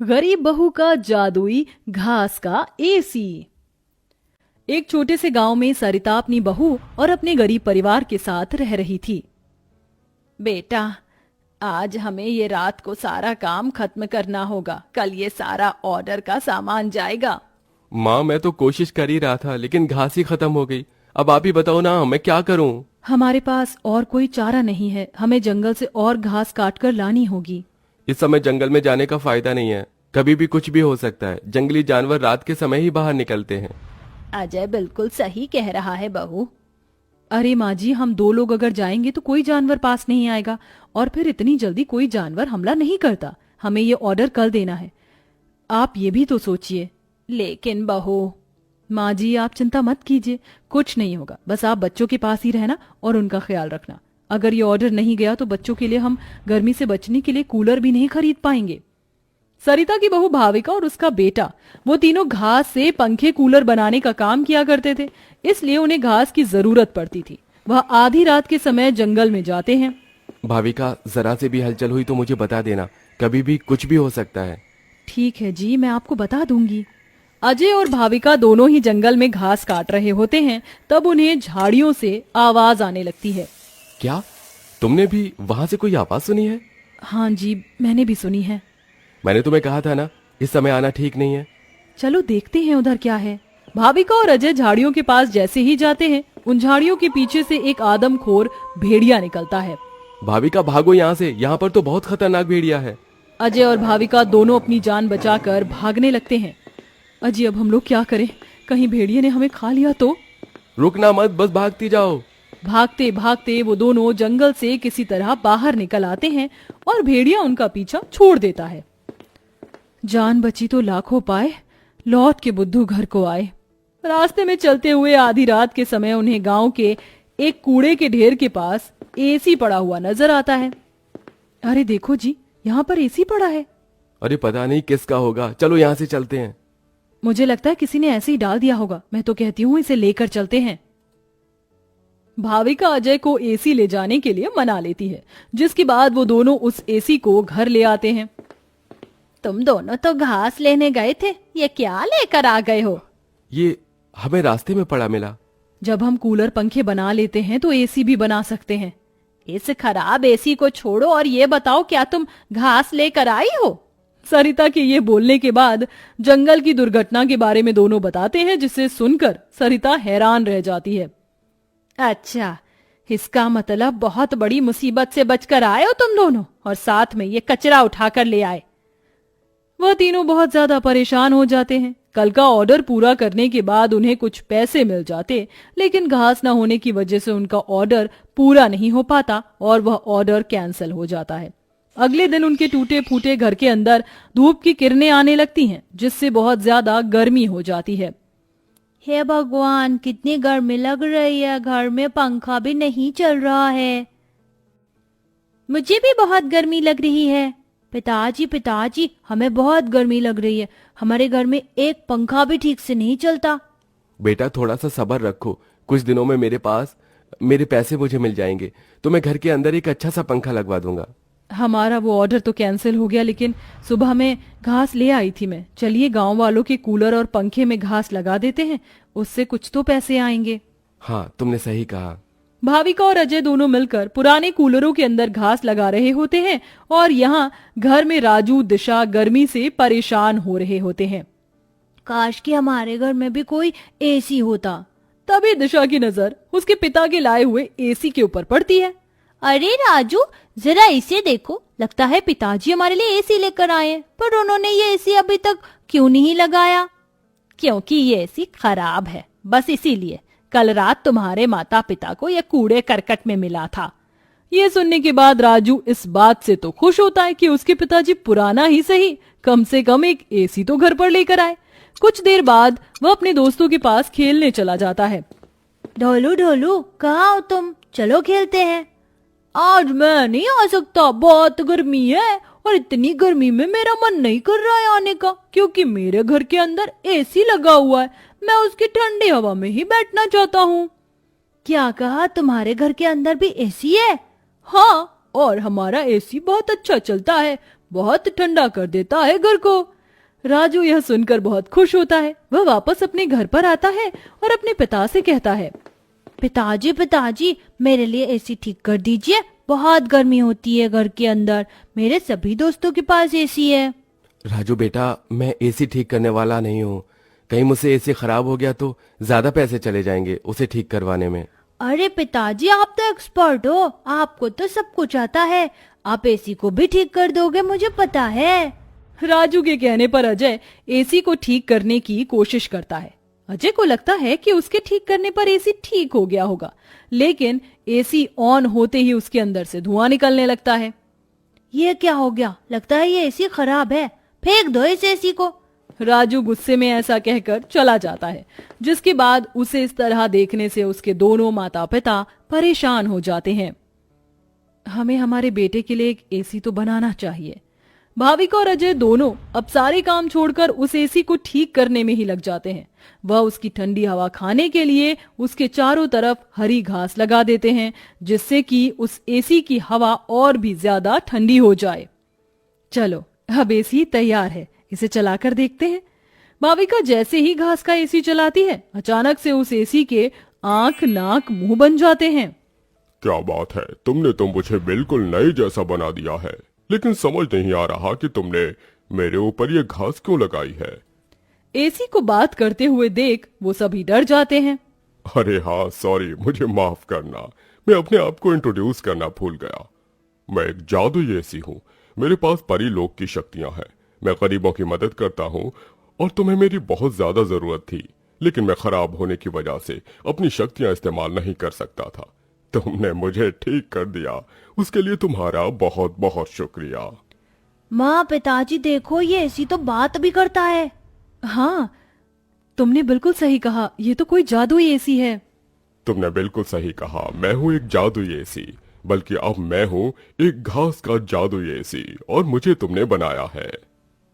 गरीब बहू का जादुई घास का एसी। एक छोटे से गांव में सरिता अपनी बहू और अपने गरीब परिवार के साथ रह रही थी। बेटा, आज हमें ये रात को सारा काम खत्म करना होगा, कल ये सारा ऑर्डर का सामान जाएगा। माँ, मैं तो कोशिश कर ही रहा था लेकिन घास ही खत्म हो गई। अब आप ही बताओ ना, मैं क्या करूँ? हमारे पास और कोई चारा नहीं है, हमें जंगल से और घास काट कर लानी होगी। इस समय जंगल में जाने का फायदा नहीं है, कभी भी कुछ भी हो सकता है। जंगली जानवर रात के समय ही बाहर निकलते हैं। अजय बिल्कुल सही कह रहा है बहू। अरे माँ जी, हम दो लोग अगर जाएंगे तो कोई जानवर पास नहीं आएगा, और फिर इतनी जल्दी कोई जानवर हमला नहीं करता। हमें ये ऑर्डर कल देना है, आप ये भी तो सोचिए। लेकिन बहू। माँ जी, आप चिंता मत कीजिए, कुछ नहीं होगा। बस आप बच्चों के पास ही रहना और उनका ख्याल रखना। अगर ये ऑर्डर नहीं गया तो बच्चों के लिए हम गर्मी से बचने के लिए कूलर भी नहीं खरीद पाएंगे। सरिता की बहू भाविका और उसका बेटा, वो तीनों घास से पंखे कूलर बनाने का काम किया करते थे, इसलिए उन्हें घास की जरूरत पड़ती थी। वह आधी रात के समय जंगल में जाते हैं। भाविका, जरा से भी हलचल हुई तो मुझे बता देना, कभी भी कुछ भी हो सकता है। ठीक है जी, मैं आपको बता दूंगी। अजय और भाविका दोनों ही जंगल में घास काट रहे होते हैं, तब उन्हें झाड़ियों से आवाज आने लगती है। क्या तुमने भी वहां से कोई आवाज सुनी है? हाँ जी, मैंने भी सुनी है। मैंने तुम्हें कहा था ना, इस समय आना ठीक नहीं है। चलो देखते हैं उधर क्या है। भाविका और अजय झाड़ियों के पास जैसे ही जाते हैं, उन झाड़ियों के पीछे से एक आदमखोर भेड़िया निकलता है। भाविका, भागो यहाँ से, यहाँ पर तो बहुत खतरनाक भेड़िया है। अजय और भाविका दोनों अपनी जान बचाकर भागने लगते हैं। अजय, अब हम लोग क्या करें? कहीं भेड़िए ने हमें खा लिया तो? रुकना मत, बस भागती जाओ। भागते भागते वो दोनों जंगल से किसी तरह बाहर निकल आते हैं और भेड़िया उनका पीछा छोड़ देता है। जान बची तो लाखों पाए, लौट के बुद्धू घर को आए। रास्ते में चलते हुए आधी रात के समय उन्हें गांव के एक कूड़े के ढेर के पास एसी पड़ा हुआ नजर आता है। अरे देखो जी, यहाँ पर एसी पड़ा है। अरे पता नहीं किसका होगा, चलो यहाँ से चलते हैं। मुझे लगता है किसी ने ऐसे ही डाल दिया होगा। मैं तो कहती हूँ इसे लेकर चलते हैं। भाविका अजय को एसी ले जाने के लिए मना लेती है, जिसके बाद वो दोनों उस एसी को घर ले आते हैं। तुम दोनों तो घास लेने गए थे, ये क्या लेकर आ गए हो? ये हमें रास्ते में पड़ा मिला। जब हम कूलर पंखे बना लेते हैं तो एसी भी बना सकते हैं। इस खराब एसी को छोड़ो और ये बताओ, क्या तुम घास लेकर आई हो? सरिता के ये बोलने के बाद जंगल की दुर्घटना के बारे में दोनों बताते हैं, जिसे सुनकर सरिता हैरान रह जाती है। अच्छा, इसका मतलब बहुत बड़ी मुसीबत से बचकर आए हो तुम दोनों, और साथ में ये कचरा उठाकर ले आए। वह तीनों बहुत ज्यादा परेशान हो जाते हैं। कल का ऑर्डर पूरा करने के बाद उन्हें कुछ पैसे मिल जाते, लेकिन घास न होने की वजह से उनका ऑर्डर पूरा नहीं हो पाता और वह ऑर्डर कैंसिल हो जाता है। अगले दिन उनके टूटे फूटे घर के अंदर धूप की किरणें आने लगती हैं, जिससे बहुत ज्यादा गर्मी हो जाती है। हे भगवान, कितनी गर्मी लग रही है, घर में पंखा भी नहीं चल रहा है। मुझे भी बहुत गर्मी लग रही है। पिताजी पिताजी, हमें बहुत गर्मी लग रही है, हमारे घर में एक पंखा भी ठीक से नहीं चलता। बेटा, थोड़ा सा सब्र रखो, कुछ दिनों में मेरे पैसे मुझे मिल जाएंगे, तो मैं घर के अंदर एक अच्छा सा पंखा लगवा दूंगा। हमारा वो ऑर्डर तो कैंसिल हो गया, लेकिन सुबह में घास ले आई थी मैं। चलिए गांव वालों के कूलर और पंखे में घास लगा देते हैं, उससे कुछ तो पैसे आएंगे। हाँ, तुमने सही कहा। भाविका और अजय दोनों मिलकर पुराने कूलरों के अंदर घास लगा रहे होते हैं, और यहाँ घर में राजू दिशा गर्मी से परेशान हो रहे होते हैं। काश कि हमारे घर में भी कोई एसी होता। तभी दिशा की नजर उसके पिता के लाए हुए एसी के ऊपर पड़ती है। अरे राजू, जरा इसे देखो, लगता है पिताजी हमारे लिए एसी लेकर आए हैं, पर उन्होंने ये एसी अभी तक क्यों नहीं लगाया? क्योंकि ये एसी खराब है, बस इसीलिए। कल रात तुम्हारे माता पिता को यह कूड़े करकट में मिला था। ये सुनने के बाद राजू इस बात से तो खुश होता है कि उसके पिताजी पुराना ही सही, कम से कम एक एसी तो घर पर लेकर आए। कुछ देर बाद वह अपने दोस्तों के पास खेलने चला जाता है। ढोलू ढोलू, कहाँ हो तुम? चलो खेलते हैं। आज मैं नहीं आ सकता, बहुत गर्मी है, और इतनी गर्मी में मेरा मन नहीं कर रहा है आने का, क्योंकि मेरे घर के अंदर एसी लगा हुआ है। मैं उसकी ठंडी हवा में ही बैठना चाहता हूँ। क्या कहा? तुम्हारे घर के अंदर भी एसी है? हाँ, और हमारा एसी बहुत अच्छा चलता है, बहुत ठंडा कर देता है घर को। राजू यह सुनकर बहुत खुश होता है। वह वापस अपने घर पर आता है और अपने पिता से कहता है, पिताजी पिताजी मेरे लिए एसी ठीक कर दीजिए, बहुत गर्मी होती है घर के अंदर, मेरे सभी दोस्तों के पास एसी है। राजू बेटा, मैं एसी ठीक करने वाला नहीं हूँ। कहीं मुझसे एसी खराब हो गया तो ज्यादा पैसे चले जाएंगे उसे ठीक करवाने में। अरे पिताजी आप तो एक्सपर्ट हो, आपको तो सब कुछ आता है, आप एसी को भी ठीक कर दोगे मुझे पता है। राजू के कहने पर अजय एसी को ठीक करने की कोशिश करता है। अजय को लगता है कि उसके ठीक करने पर एसी ठीक हो गया होगा, लेकिन एसी ऑन होते ही उसके अंदर से धुआं निकलने लगता है। ये क्या हो गया, लगता है ये एसी खराब है, फेंक दो इस एसी को। राजू गुस्से में ऐसा कहकर चला जाता है, जिसके बाद उसे इस तरह देखने से उसके दोनों माता पिता परेशान हो जाते हैं। हमें हमारे बेटे के लिए एक एसी तो बनाना चाहिए। भाविका और अजय दोनों अब सारे काम छोड़कर उस एसी को ठीक करने में ही लग जाते हैं। वह उसकी ठंडी हवा खाने के लिए उसके चारों तरफ हरी घास लगा देते हैं, जिससे कि उस एसी की हवा और भी ज्यादा ठंडी हो जाए। चलो अब एसी तैयार है, इसे चलाकर देखते हैं। भाविका जैसे ही घास का एसी चलाती है, अचानक से उस एसी के आंख नाक मुंह बन जाते हैं। क्या बात है, तुमने तो मुझे बिल्कुल नए जैसा बना दिया है, लेकिन समझ नहीं आ रहा कि तुमने मेरे ऊपर ये घास क्यों लगाई है। एसी को बात करते हुए देख वो सभी डर जाते हैं। अरे हाँ सॉरी, मुझे माफ करना, मैं अपने आप को इंट्रोड्यूस करना भूल गया। मैं एक जादुई एसी हूँ, मेरे पास परी लोक की शक्तियां हैं, मैं गरीबों की मदद करता हूँ और तुम्हें मेरी बहुत ज्यादा जरूरत थी, लेकिन मैं खराब होने की वजह से अपनी शक्तियां इस्तेमाल नहीं कर सकता था। तुमने मुझे ठीक कर दिया, उसके लिए तुम्हारा बहुत बहुत शुक्रिया। माँ पिताजी देखो ये एसी तो बात भी करता है। हाँ, तुमने बिल्कुल सही कहा, ये तो कोई जादुई एसी है। तुमने बिल्कुल सही कहा, मैं हूँ एक जादुई एसी, बल्कि अब मैं हूँ एक घास का जादुई एसी और मुझे तुमने बनाया है।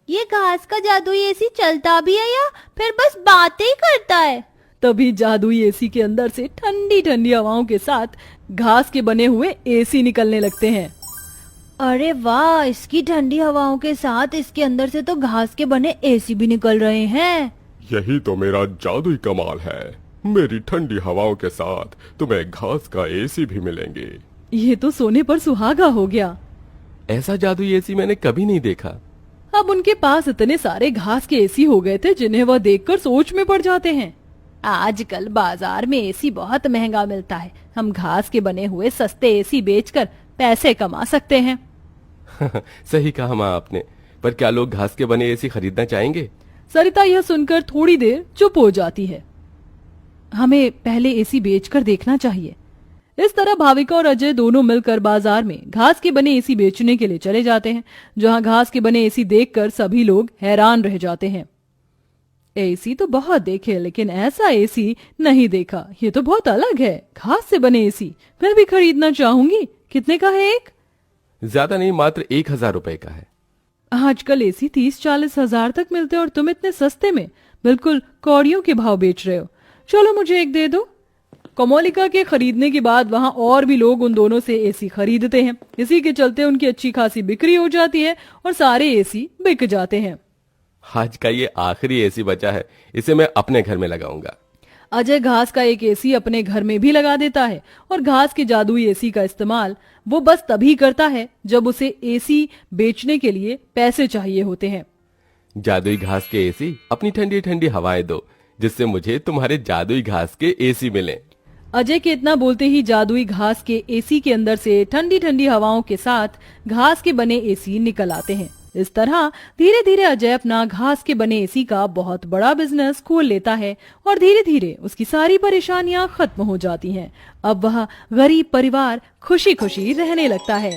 ये घास का जादुई एसी चलता भी है या फिर बस बातें ही करता है? तभी जादुई एसी के अंदर से ठंडी ठंडी हवाओं के साथ घास के बने हुए एसी निकलने लगते हैं। अरे वाह, इसकी ठंडी हवाओं के साथ इसके अंदर से तो घास के बने एसी भी निकल रहे हैं। यही तो मेरा जादुई कमाल है, मेरी ठंडी हवाओं के साथ तुम्हें घास का एसी भी मिलेंगे। ये तो सोने पर सुहागा हो गया। ऐसा जादुई एसी मैंने कभी नहीं देखा। अब उनके पास इतने सारे घास के एसी हो गए थे जिन्हें वह देखकर सोच में पड़ जाते हैं। आजकल बाजार में एसी बहुत महंगा मिलता है, हम घास के बने हुए सस्ते एसी बेचकर पैसे कमा सकते हैं। सही कहा माँ आपने, पर क्या लोग घास के बने एसी खरीदना चाहेंगे? सरिता यह सुनकर थोड़ी देर चुप हो जाती है। हमें पहले एसी बेचकर देखना चाहिए। इस तरह भाविका और अजय दोनों मिलकर बाजार में घास के बने एसी बेचने के लिए चले जाते हैं, जहां घास के बने एसी देखकर सभी लोग हैरान रह जाते हैं। एसी तो बहुत देखे, लेकिन ऐसा एसी नहीं देखा, ये तो बहुत अलग है। घास से बने एसी मैं भी खरीदना चाहूंगी। कितने का है एक? ज्यादा नहीं, मात्र 1000 रुपए का है। आजकल एसी 30-40 हजार तक मिलते हैं और तुम इतने सस्ते में बिल्कुल कौड़ियों के भाव बेच रहे हो। चलो मुझे एक दे दो। कोमोलिका के खरीदने के बाद वहां और भी लोग उन दोनों से एसी खरीदते हैं। इसी के चलते उनकी अच्छी खासी बिक्री हो जाती है और सारे एसी बिक जाते हैं। आज का ये आखिरी एसी बचा है, इसे मैं अपने घर में लगाऊंगा। अजय घास का एक एसी अपने घर में भी लगा देता है और घास के जादुई एसी का इस्तेमाल वो बस तभी करता है जब उसे एसी बेचने के लिए पैसे चाहिए होते हैं। जादुई घास के एसी, अपनी ठंडी ठंडी हवाएं दो, जिससे मुझे तुम्हारे जादुई घास के एसी मिले। अजय के इतना बोलते ही जादुई घास के एसी के अंदर से ठंडी ठंडी हवाओं के साथ घास के बने एसी निकल आते हैं। इस तरह धीरे धीरे अजय अपना घास के बने एसी का बहुत बड़ा बिजनेस खोल लेता है और धीरे धीरे उसकी सारी परेशानियां खत्म हो जाती हैं। अब वह गरीब परिवार खुशी खुशी रहने लगता है।